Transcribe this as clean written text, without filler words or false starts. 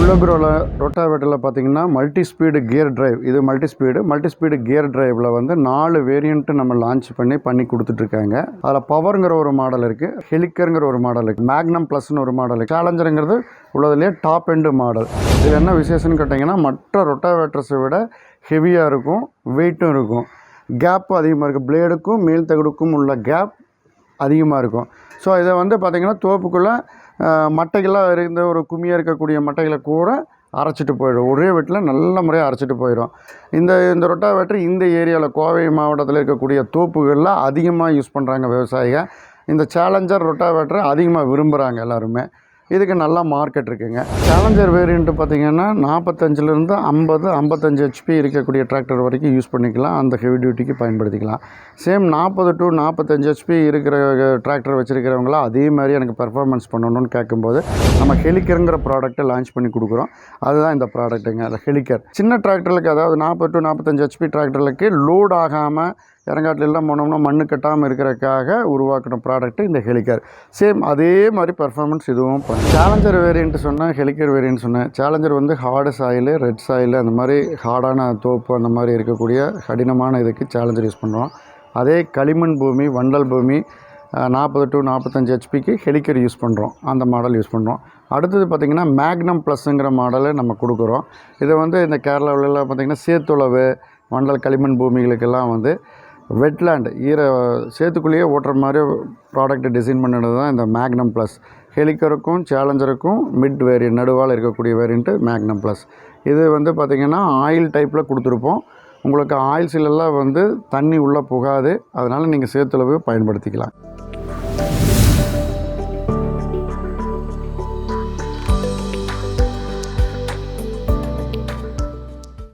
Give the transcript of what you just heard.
யுலோக்ரோவில் ரொட்டாவேட்டரில் பார்த்தீங்கன்னா multi speed gear drive. இது multi speed gear டிரைவில் வந்து 4 வேரியண்ட்டு நம்ம லான்ச் பண்ணி கொடுத்துட்ருக்காங்க. அதில் பவருங்கிற ஒரு மாடல் இருக்குது, ஹெலிக்கருங்கிற ஒரு மாடல் இருக்குது, மேக்னம் ப்ளஸ்னு ஒரு மாடல் இருக்குது, சேலஞ்சருங்கிறது உள்ளதுலேயே டாப் எண்டு மாடல். இதில் என்ன விசேஷம்னு கேட்டிங்கன்னா மற்ற ரொட்டாவேட்டர்ஸை விட ஹெவியாக இருக்கும், வெயிட்டும் இருக்கும், கேப்பும் அதிகமாக இருக்குது. பிளேடுக்கும் மேல் தகடுக்கும் உள்ள கேப் அதிகமாக இருக்கும். ஸோ இதை வந்து பார்த்திங்கன்னா தோப்புக்குள்ளே மட்டைகளாக இருந்த ஒரு கும்மியாக இருக்கக்கூடிய மட்டைகளை கூட அரைச்சிட்டு போயிடும். ஒரே வீட்டில் நல்ல முறையாக அரைச்சிட்டு போயிடும். இந்த ரொட்டாவேட்டர் இந்த ஏரியாவில் கோவை மாவட்டத்தில் இருக்கக்கூடிய தோப்புகளில் அதிகமாக யூஸ் பண்ணுறாங்க விவசாயிகள். இந்த சேலஞ்சர் ரொட்டாவேட்டரை அதிகமாக விரும்புகிறாங்க எல்லாருமே. இதுக்கு நல்லா மார்க்கெட் இருக்குங்க. சேலஞ்சர் வேரியண்ட்டு பார்த்திங்கன்னா 45லேருந்து 55 ஹெச்பி இருக்கக்கூடிய டிராக்டர் வரைக்கும் யூஸ் பண்ணிக்கலாம், அந்த ஹெவி டியூட்டிக்கு பயன்படுத்திக்கலாம். சேம் 40 to 45 ஹெச்பி இருக்கிற டிராக்டர் வச்சுருக்கிறவங்களாம் அதே மாதிரி எனக்கு பெர்ஃபார்மன்ஸ் பண்ணணும்னு கேட்கும்போது நம்ம ஹெலிக்கருங்கிற ப்ராடக்ட்டை லான்ச் பண்ணி கொடுக்குறோம். அதுதான் இந்த ப்ராடக்ட்டுங்க, அந்த ஹெலிக்கர். சின்ன டிராக்டருக்கு, அதாவது 40 to 45 ஹெச்பி டிராக்டருக்கு லோட் ஆகாமல் இறங்காட்டிலெல்லாம் போனோம்னா மண்ணு கட்டாமல் இருக்கிறதுக்காக உருவாக்கின ப்ராடக்ட்டு இந்த ஹெலிக்கர். சேம் அதே மாதிரி பர்ஃபார்மன்ஸ் இதுவும் பண்ணும். சேலஞ்சர் வேரியண்ட்டு சொன்னேன், ஹெலிக்கர் வேரியண்ட் சொன்னேன். சேலஞ்சர் வந்து ஹார்டு சாயிலு, ரெட் சாயிலு, அந்த மாதிரி ஹார்டான தோப்பு அந்த மாதிரி இருக்கக்கூடிய கடினமான இதுக்கு சேலஞ்சர் யூஸ் பண்ணுறோம். அதே களிமண் பூமி, வண்டல் பூமி 40 to 45 ஹெச்பிக்கு ஹெலிக்கர் யூஸ் பண்ணுறோம், அந்த மாடல் யூஸ் பண்ணுறோம். அடுத்தது பார்த்திங்கன்னா மேக்னம் ப்ளஸ்ஸுங்கிற மாடலை நம்ம கொடுக்குறோம். இதை வந்து இந்த கேரளாவிலலாம் பார்த்திங்கன்னா சேத்துளவு, வண்டல் களிமண் பூமிகளுக்கெல்லாம் வந்து வெட்லேண்ட் சேத்துக்குள்ளேயே ஓட்டுற மாதிரி ப்ராடக்ட் டிசைன் பண்ணினது தான் இந்த மேக்னம் ப்ளஸ். ஹெலிக்கருக்கும் சேலஞ்சருக்கும் மிட் வேரியன்ட், நடுவால் இருக்கக்கூடிய வேரியண்ட்டு மேக்னம் ப்ளஸ். இது வந்து பார்த்திங்கன்னா ஆயில் டைப்பில் கொடுத்துருப்போம். உங்களுக்கு ஆயில் சீலெல்லாம் வந்து தண்ணி உள்ளே புகாது, அதனால் நீங்கள் சேத்துளவு பயன்படுத்திக்கலாம்.